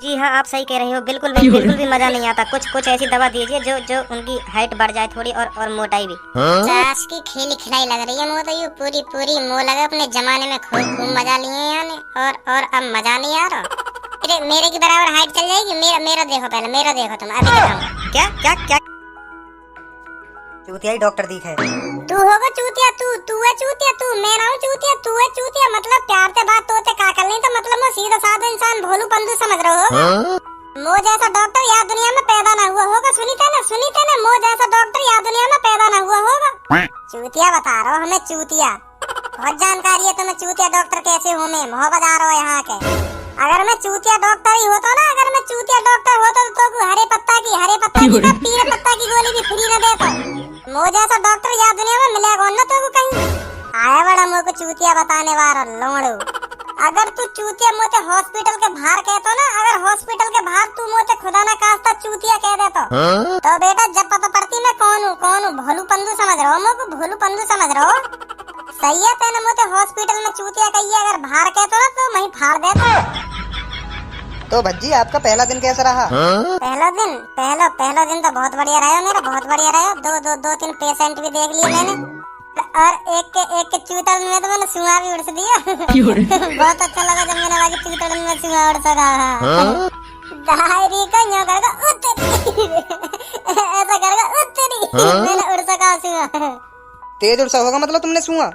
जी हाँ, आप सही कह रहे हो। बिल्कुल भी मजा नहीं आता। कुछ कुछ ऐसी दवा दीजिए जो जो उनकी हाइट बढ़ जाए थोड़ी, और मोटाई भी। सास की खेली खिलाई लग रही है। मो तो यू पूरी पूरी मो लगे अपने जमाने में खूब खूब मजा लिए हैं यानी, और अब मजा नहीं आ रहा। मेरे की बराबर हाइट चल जाएगी। मेरा देखो, पहले मेरा देखो तुम, अभी दिखाऊं। क्या क्या क्या? चूतिया ही डॉक्टर दिखे। तू होगा चूतिया, तू है चूतिया, तू मेरा हूँ चूतिया, तू है चूतिया। मतलब प्यार से बात तो का कर नहीं, तो मतलब मैं सीधा साधा इंसान भोलू पंदू समझ रहे हो। मो जैसा डॉक्टर यहाँ दुनिया में पैदा ना हुआ होगा। सुनी थे ना, मो जैसा डॉक्टर यहाँ दुनिया में पैदा ना हुआ होगा। चूतिया बता रहा हूँ हमें, चूतिया। बहुत जानकारी है तुम्हें चूतिया डॉक्टर कैसे हूँ मैं, मोहब्बत आ रहा हो यहाँ के। अगर मैं चूतिया डॉक्टर ही होता ना, अगर मैं चूतिया डॉक्टर होता तो हरे पत्ता की पीले पत्ता की गोली भी फ्री न देता। मो जैसा डॉक्टर यहाँ दुनिया में मिलेगा ना तो कहीं। आया बड़ा मुझे को चूतिया बताने वाला लोड़ू। अगर तू चूतिया मोते हॉस्पिटल के बाहर कहतो ना, अगर हॉस्पिटल के बाहर तू मोते खुदा ना खास्ता चूतिया कह देतो, तो बेटा जब पता पड़ती मैं कौन हूँ भोलू पंदू समझ रहा हो। मुझको भोलू पंदू समझ रहा हो। सही है तेने मोते हॉस्पिटल में चूतिया कही, अगर बाहर कहतो ना तो वहीं फाड़ देतो। तो भज्जी आपका पहला दिन कैसा रहा? पहला दिन तो बहुत बढ़िया रहा मेरा, बहुत बढ़िया रहा। दो तीन पेशेंट भी देख लिए मैंने, और एक के चूतड़ में तो मैंने सुआ भी उड़ दिया। बहुत अच्छा लगा जब मैंने वाली चूतड़ में सुआ उड़ सका। दायरी का यूं करके उतरी, ऐसा करके उतरी, मैंने उड़ सका सुआ। तेज उड़ होगा मतलब तुमने सुआ?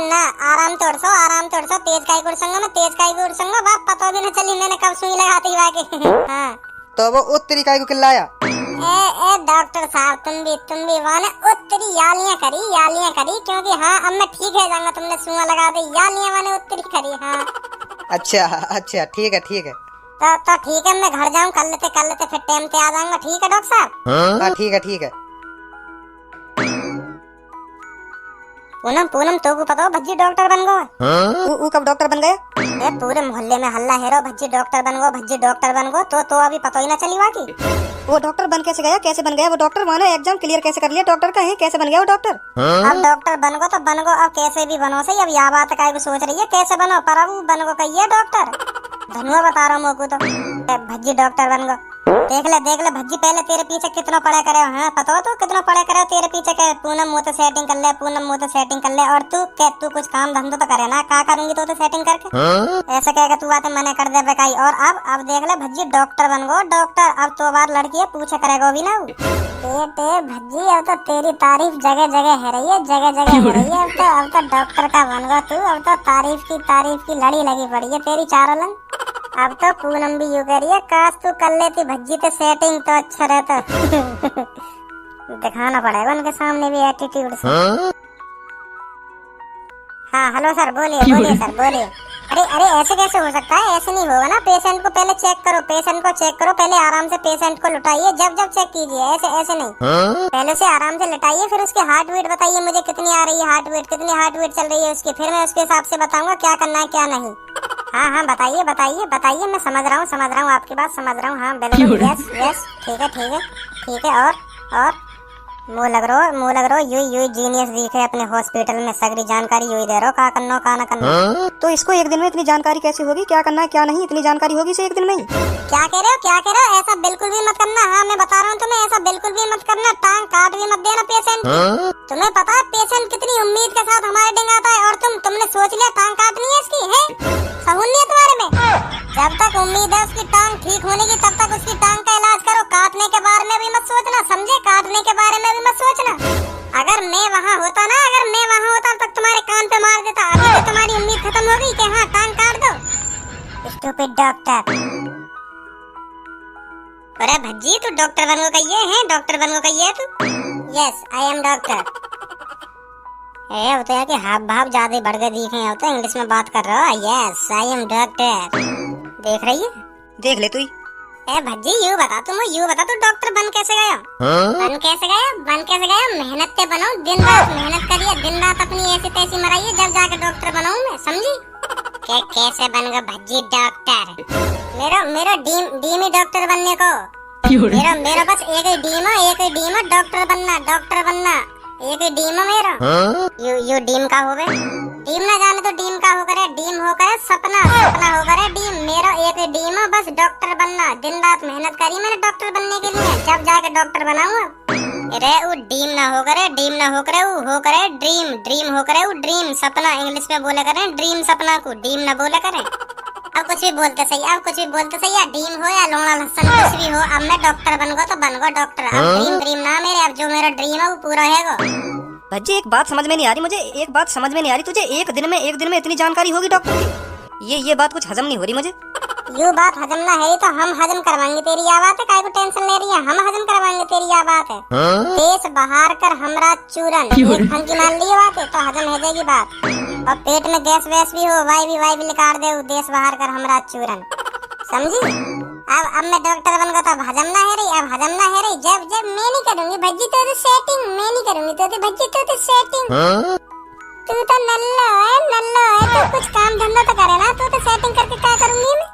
ना आराम तोड़ सो तेज काई उड़ संगा, मैं तेज काई उड़ संगा, बात पता भी न चली मैंने कब सुई लगाती वाके। हाँ तो वो उतरी काई को किल्लाया? ए डॉक्टर साहब तुम भी वाने उतरी यालियां करी, क्योंकि हाँ अब मैं ठीक है जाऊंगा। तुमने सुआ लगा दी, यालियां वाने उतरी करी। हाँ अच्छा ठीक है। तो ठीक है, मैं घर जाऊं, कर लेते फिर टाइम पे आ जाऊंगा। ठीक है डॉक्टर साहब? हाँ ठीक है। पूनम तो को पता हो भज्जी डॉक्टर बन गो। वो कब डॉक्टर बन गया? पूरे मोहल्ले में हल्ला है रो, भज्जी डॉक्टर बन गो। तो अभी पता ही ना चली वाकी। वो डॉक्टर बन कैसे बन गया वो डॉक्टर? मानो एग्जाम क्लियर कैसे कर लिया डॉक्टर का है, कैसे बन गया वो डॉक्टर? अब डॉक्टर बन गो तो बन गो, अब कैसे भी बनो सही। अब यह बात का सोच रही है कैसे बनो, पर अब बन गो कही है डॉक्टर। धनुआ बता रहा हूँ मोकू तो भज्जी डॉक्टर बन गो। देख ले भज्जी, पहले तेरे पीछे कितना पढ़ा करे। हाँ पता हो तो कितना पढ़ा करे तेरे पीछे के। पूनम मुँह तो सेटिंग कर ले, और तू कुछ काम धंधा तो करे ना। क्या करूंगी तो सेटिंग करके ऐसा कहेगा तू बातें मने कर दे बेकाई। और अब देख ले भज्जी डॉक्टर बन गो, डॉक्टर। अब तो बार लड़की है पूछे करेगा भी ना बेटे भज्जी। अब तो तेरी तारीफ जगह जगह है रही है, अब तो डॉक्टर का बन गो तू। अब तो तारीफ की लड़ी लगी पड़ी है तेरी चारों लंग। अब तो पूनम भी यूं कह रही है, काश तू कर लेती भज्जी तो सेटिंग तो अच्छा रहता। दिखाना पड़ेगा उनके सामने भी एटीट्यूड से। हाँ हेलो सर, बोलिए सर बोलिए। अरे ऐसे कैसे हो सकता है? ऐसे नहीं होगा ना। पेशेंट को पहले चेक करो, पहले आराम से पेशेंट को लुटाइए, जब चेक कीजिए। ऐसे नहीं, पहले से आराम से लुटाइए, फिर उसकी हार्ट बीट बताइए मुझे कितनी आ रही है, कितनी हार्ट बीट चल रही है उसकी। फिर मैं उसके हिसाब से बताऊंगा क्या करना है क्या नहीं। हाँ बताइए, मैं समझ रहा हूँ आपकी बात समझ रहा हूँ। हाँ बिल्कुल, यस ठीक है। और मुँह लग रहा यू जीनियस दिखे अपने हॉस्पिटल में, सगरी जानकारी यू दे रहा, का करना का ना करना। तो इसको एक दिन में इतनी जानकारी कैसे होगी? क्या करना है क्या नहीं, इतनी जानकारी होगी इसे एक दिन में ही? क्या कह रहे हो? ऐसा बिल्कुल भी मत करना। हाँ मैं बता रहा हूँ तुम्हें, ऐसा बिल्कुल भी मत करना। टांग काट भी मत देना पेशेंट की। तुम्हें पता है पेशेंट कितनी उम्मीद के साथ हमारे डिंग आता है, और तुमने सोच लिया टांग काटनी है इसकी है? सहून नहीं है तुम्हारे में? जब तक उम्मीद है उसकी टांग ठीक होने की, तब तक उसकी टांग का इलाज करो। काटने के बारे में भी मत सोचना, समझे? काटने के बारे में भी मत सोचना। अगर मैं वहाँ होता तब तुम्हारे कान पे मार देता। अभी तो तुम्हारी उम्मीद खत्म हो गई कि हाँ टांग काट दो। Stupid doctor. अरे भज्जी तू डॉक्टर बनने का ये है? डॉक्टर बनने का ये तू? Yes I am doctor. होता है कि हाव भाव ज्यादा बढ़ गए दिखे होते हैं, इंग्लिश में बात कर रहा है। Yes I am doctor. देख रही है? देख ले तू। भज्जी यू बता तू डॉक्टर बन कैसे गया? बन कैसे गया? मेहनत से बनाओ, दिन रात मेहनत करिए, दिन रात अपनी ऐसी तैसी मराइए, जब जाकर डॉक्टर बनाऊं मैं, समझी? कैसे बन गया भज्जी डॉक्टर? मेरा ड्रीम ही डॉक्टर बनने को। मेरा बस एक ही ड्रीम है डॉक्टर बनना, एक ही ड्रीम है मेरा। यू ड्रीम का हो गए? डीम ना जाने तो डीम का हो करे, डीम हो करे सपना, सपना हो करे डीम। मेरा एक ही डीम है बस, डॉक्टर बनना। दिन रात मेहनत करी मैंने डॉक्टर बनने के लिए, जब जाके डॉक्टर बनाऊंगा। अरे वो डीम ना हो करे, डीम ना हो करे, वो हो करे ड्रीम, ड्रीम हो करे वो ड्रीम, सपना। इंग्लिश में बोले करें ड्रीम, सपना को डीम ना बोले करें। अब कुछ भी बोलते सही, अब कुछ भी बोलते सही, या डीम हो या लोड़ा लहसन कुछ भी हो, अब मैं डॉक्टर बन गो तो बन गो डॉक्टर। अब ड्रीम ड्रीम ना मेरे, अब जो मेरा ड्रीम है वो पूरा है। भज्जी एक बात समझ में नहीं आ रही मुझे, एक बात समझ में नहीं आ रही। तुझे एक दिन में इतनी जानकारी होगी डॉक्टर की? ये बात कुछ हजम नहीं हो रही मुझे। यू बात हजम ना है तो हम हजम करवाएंगे तेरी। या बात है, काय को टेंशन ले रही है, हम हजम करवाएंगे तेरी। या बात है देश बहार कर हमरा चूरन, एक फंकी मान ली बात है तो हजम हो जाएगी बात। और पेट में गैस वैस भी हो, वाई भी निकाल दे, देश बहार कर हमरा चूरन, समझी? अब मैं डॉक्टर बन गया तो अब हजम ना है रही, अब हजम ना है रही। जब मैं नहीं करूंगी भज्जी तो सेटिंग, मैं नहीं करूंगी तो भज्जी तो सेटिंग। तू तो नल्ला है तो कुछ काम धंधा तो करे ना, तू तो सेटिंग करके क्या करूंगी मैं?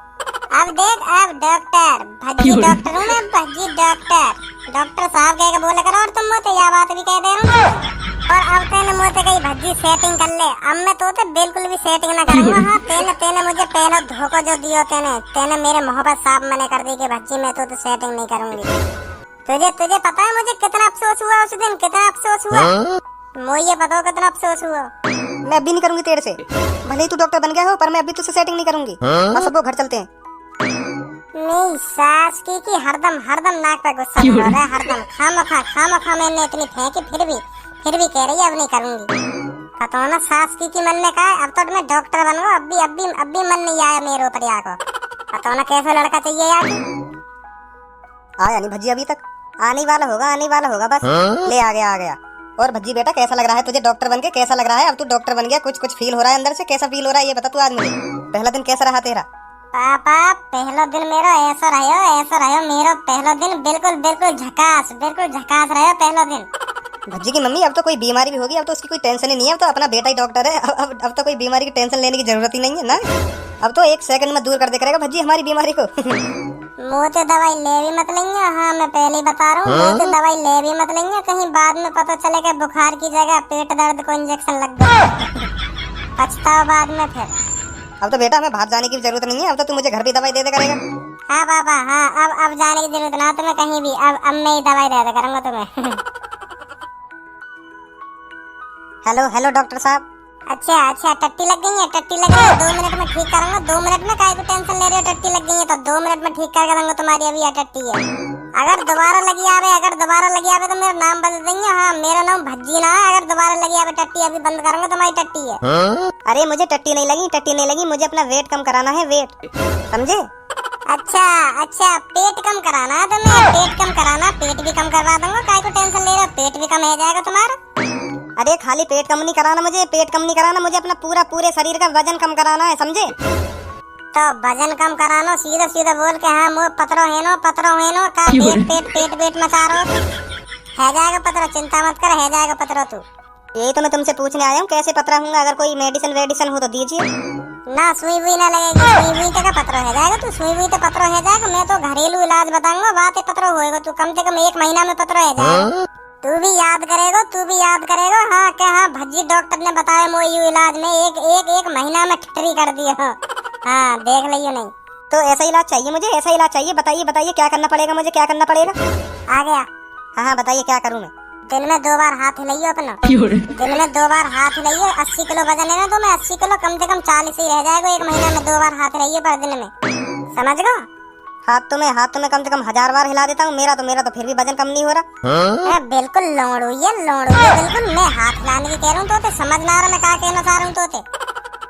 अब देख, अब डॉक्टर भज्जी डॉक्टर हूँ मैं, भज्जी डॉक्टर। डॉक्टर साहब कह के बोले करो, और तुम मोते या बात भी कह दे रहा हूँ। और अब तेने मोते कही भज्जी सेटिंग कर ले, अब मैं तो बिल्कुल भी सेटिंग ना करूंगा। हाँ तेने मुझे पहला धोखा जो दियो, तेने मेरे मोहब्बत साफ मने कर दी कि भज्जी मैं तो सेटिंग नहीं करूंगी। तुझे पता है मुझे कितना अफसोस हुआ उस दिन, कितना अफसोस हुआ मुझे पता हो, कितना अफसोस हुआ। मैं अभी नहीं करूंगी तेरे से, भले ही तू डॉक्टर बन गया हो, पर मैं अभी तुझसे सेटिंग नहीं करूंगी। बस सबको घर चलते हैं। नहीं सास की हरदम नाक पे गुस्सा हो रहा है, हरदम खामखा मैंने इतनी फेंकी, फिर भी कह रही है अब नहीं करूंगी। पता ना सास की मन ने कहा अब तो मैं डॉक्टर बन गया, अब भी मन नहीं आया मेरे ऊपर या को। पता ना कैसा लड़का चाहिए यार। आया नहीं भज्जी अभी तक, आने वाला होगा बस। ले आ गया। और भज्जी बेटा कैसा लग रहा है तुझे डॉक्टर बनके, कैसा लग रहा है? अब तू डॉक्टर बन गया, कुछ फील हो रहा है अंदर से? कैसा फील हो रहा है ये बता तू आज मुझे। पहला दिन कैसा रहा तेरा? पापा पहला दिन मेरा ऐसा रहा मेरा पहला दिन बिल्कुल झकास रहा पहला दिन। भज्जी की मम्मी अब तो कोई बीमारी भी होगी, अब तो उसकी कोई टेंशन ही नहीं है, अब तो अपना बेटा ही डॉक्टर है। अब तो कोई बीमारी की टेंशन लेने की जरूरत ही नहीं है ना। अब तो 1 सेकंड में दूर कर दे करेगा भज्जी हमारी बीमारी को। मोते दवाई ले भी मत लेंगे, हाँ मैं पहले ही बता रहा हूँ, मोते दवाई ले भी मत लेंगे, कहीं बाद में पता चले कि बुखार की जगह पेट दर्द को इंजेक्शन लग गया, पछताओ बाद में फिर। अब तो बेटा हमें बाहर जाने की जरूरत नहीं है, अब तो तू मुझे घर भी दवाई दे करेगा। हाँ पापा हाँ, अब जाने की जरूरत ना तुम्हें कहीं भी, अब मैं ही दवाई दे करूँगा तुम्हें। हेलो डॉक्टर साहब। अच्छा टट्टी लग गई है, 2 मिनट में ठीक करूंगा, 2 मिनट में काहे को टेंशन ले रहे हो? टट्टी लग गई है तो 2 मिनट में ठीक कर दूंगा तुम्हारी अभी यह टट्टी है। अगर दोबारा लगी आवे तो मेरा नाम बदल देंगे। हाँ मेरा नाम भज्जी ना है, अगर दोबारा लगी आवे टट्टी अभी बंद करूंगा तुम्हारी टट्टी है। अरे मुझे टट्टी नहीं लगी, मुझे अपना वेट कम कराना है, वेट, समझे? अच्छा पेट कम कराना है तुम्हें, पेट कम कराना, पेट भी कम करवा दूंगा, काहे को टेंशन ले रहे हो? पेट भी कम हो जाएगा तुम्हारा। अरे खाली पेट कम नहीं कराना मुझे अपना पूरे शरीर का वजन कम कराना है, समझे? तो वजन कम कराना, सीधा बोल के हाँ मुँह पतरो है नो का पेट मचा रहा है जाएगा पतरो, चिंता मत कर, है जाएगा पतरो तू। यही तो मैं तुमसे पूछने आया हूँ, कैसे पतरा हूँगा? अगर कोई मेडिसिन हो तो दीजिए ना। सुई भी ना लगेगी, सुई का पत्रो है जाएगा तू, सुई तो पत्रो है जाएगा। मैं तो घरेलू इलाज बताऊंगा, बात पत्रो होएगा तू, कम से कम 1 महीना में पत्रो है जाएगा। तू भी याद करेगा हाँ क्या? हाँ भज्जी डॉक्टर ने बताया मोयू इलाज में एक महीना में ठिठरी कर दिया। हाँ देख लियो नहीं तो ऐसा इलाज चाहिए मुझे, ऐसा इलाज चाहिए। बताइए क्या करना पड़ेगा मुझे, क्या करना पड़ेगा? आ गया। हाँ बताइए क्या करूँ मैं? दिन में 2 बार हाथ हिलाइयो अपना, दिन में 2 बार हाथ हिलाइयो। 80 किलो वजन है ना तो मैं 80 किलो कम से कम 40 ही रह जाएगा 1 महीना में। 2 बार हाथ हिलाइयो पर दिन में, समझ गो? हाथ तो मैं कम से कम 1000 बार हिला देता हूँ, मेरा तो फिर भी वजन कम नहीं हो रहा। बिल्कुल लोड़ू ये बिल्कुल। मैं हाथ हिलाने की कह रहा हूँ तो समझ ना रहा मैं क्या कहना चाह रहा हूँ तो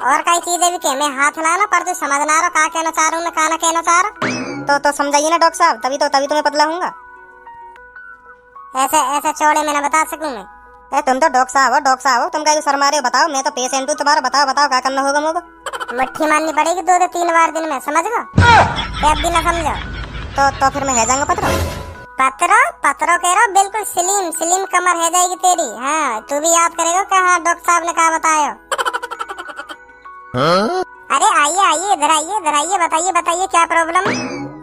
और कई चीजें भी कह मैं हाथ हिलाना, पर तू समझ ना रहा क्या कहना चाह रहा हूँ मैं, क्या कहना चाह रहा। तो समझाइए ना डॉक्टर साहब, तभी तो मैं पतला हूँगा। ऐसे चौड़े में ना बता सकूं मैं। तुम तो डॉक्टर साहब हो, तुम क्या शर्मा रहे हो? बताओ, मैं तो पेशेंट हूँ तुम्हारा, बताओ क्या करना होगा मुझे? मुट्ठी मारनी पड़ेगी 2 से 3 बार दिन में, समझ गो? अब भी ना समझो तो फिर मैं है जाऊंगा पत्रो कह रहा बिल्कुल स्लिम कमर है जाएगी तेरी। हाँ तू भी याद करेगा क्या? हाँ डॉक्टर साहब ने कहा बताया। अरे आइए इधर आइए, बताइए क्या प्रॉब्लम है?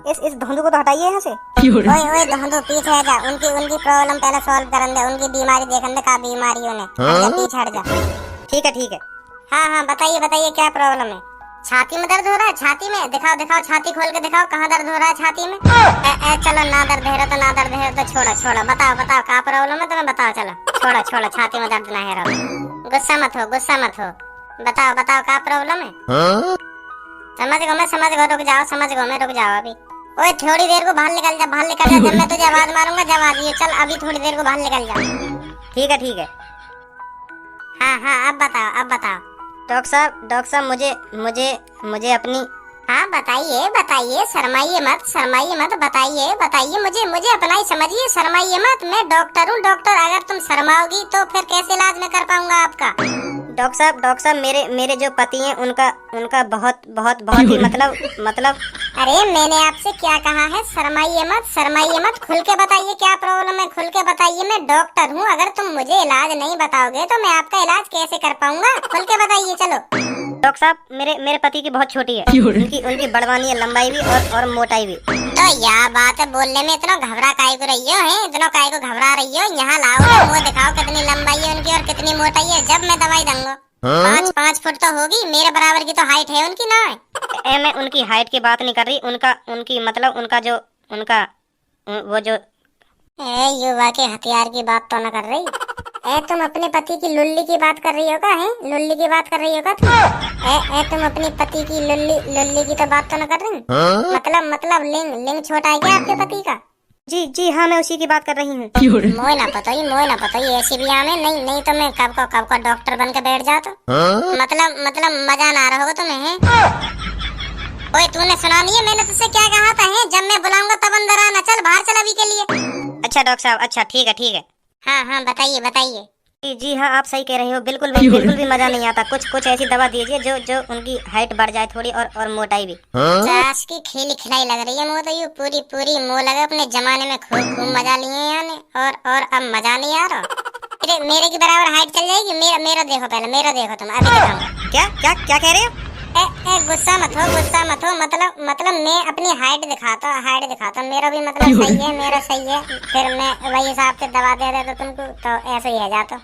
इस धुंधु को तो हटाइए यहाँ से। ओए धुंधु पीछे हट जा, उनकी प्रॉब्लम पहले सॉल्व करन दे, उनकी बीमारी देखन दे का बीमारी उन्हें। पीछे हट जा। ठीक है। हाँ हाँ बताइए बताइए क्या प्रॉब्लम है। छाती में दर्द हो रहा है, छाती में दिखाओ दिखाओ, छाती खोल के दिखाओ कहाँ दर्द हो रहा है छाती में। चलो ना दर्द है तो ना दर्द है तो छोड़ो छोड़ो, बताओ बताओ क्या प्रॉब्लम है तुम्हें, बताओ चलो। छोड़ो छोड़ो, छाती में दर्द ना है रो, गुस्सा मत हो गुस्सा मत हो, बताओ बताओ क्या प्रॉब्लम है। समझ गो मैं समझ गो, रुक जाओ समझ गो मैं, रुक जाओ अभी। ओए थोड़ी देर को बाहर निकल जा, बाहर निकल जा, जब मैं तुझे आवाज मारूंगा जब आ जाइए। चल अभी थोड़ी देर को बाहर निकल जा। ठीक है ठीक है। हाँ हाँ अब बताओ अब बताओ। डॉक्टर साहब मुझे मुझे मुझे अपनी। हाँ बताइए बताइए, शर्माइए मत, बताइए बताइए, मुझे अपना ही समझिए, शर्माइए मत। मैं डॉक्टर हूँ डॉक्टर, अगर तुम शर्माओगी तो फिर कैसे इलाज में कर पाऊंगा आपका। डॉक्टर साहब मेरे जो पति हैं उनका बहुत बहुत बहुत ही मतलब। अरे मैंने आपसे क्या कहा है, शर्माइए मत, खुल के बताइए क्या प्रॉब्लम है, खुल के बताइए। मैं डॉक्टर हूँ, अगर तुम मुझे इलाज नहीं बताओगे तो मैं आपका इलाज कैसे कर पाऊंगा, खुल के बताइए चलो। डॉक्टर साहब मेरे पति की बहुत छोटी है, उनकी बढ़वानी है, लंबाई भी और मोटाई भी। तो यह बात है, बोलने में इतना घबरा काहे को रही हो, हैं इतना काहे को घबरा रही हो। यहाँ लाओ वो दिखाओ कितनी लंबाई है उनकी और कितनी मोटाई है, जब मैं दवाई दूंगा। 5 फुट तो होगी, मेरे बराबर की तो हाइट है उनकी ना है। मैं उनकी हाइट की बात नहीं कर रही, उनकी मतलब उनका वो जो। युवा के हथियार की बात तो न कर रही। तुम अपने पति की लुल्ली की बात कर रही होगा, हैं लुल्ली की बात कर रही होगा तुम। तुम अपने पति की लुल्ली की तो बात तो न कर रही। मतलब लिंग छोटा है क्या आपके पति का। जी हाँ मैं उसी की बात कर रही हूँ। मोय ना पता ही ऐसी भी हमें नहीं तो मैं कब का डॉक्टर बन के बैठ जाता। मतलब मजा ना आ रहा होगा तुम्हें, हैं। ओए तूने सुना नहीं है मैंने तुझसे क्या कहा था, हैं जब मैं बुलाऊंगा तब अंदर आना। चल बाहर चल अभी के लिए। अच्छा डॉक्टर साहब, अच्छा ठीक है। हाँ बताइए। जी हाँ आप सही कह रहे हो, बिल्कुल भी मजा नहीं आता। कुछ ऐसी दवा दीजिए जो उनकी हाइट बढ़ जाए थोड़ी और मोटाई भी। चाश की खेली खिलाई लग रही है मुझे तो, ये पूरी मुँह लगे। अपने जमाने में खूब मजा लिए हैं और अब मजा नहीं आ रहा। मेरे की बराबर हाइट चल जाएगी। मेरा देखो पहले, मेरा देखो तुम, अभी दिखाऊंगा। क्या कह रहे हो। गुस्सा मत हो, मतलब मैं अपनी हाइट दिखाता, मेरा भी मतलब सही है, मेरा सही है। फिर मैं वही हिसाब से दवा दे तो तुमको तो ऐसे ही है जाता।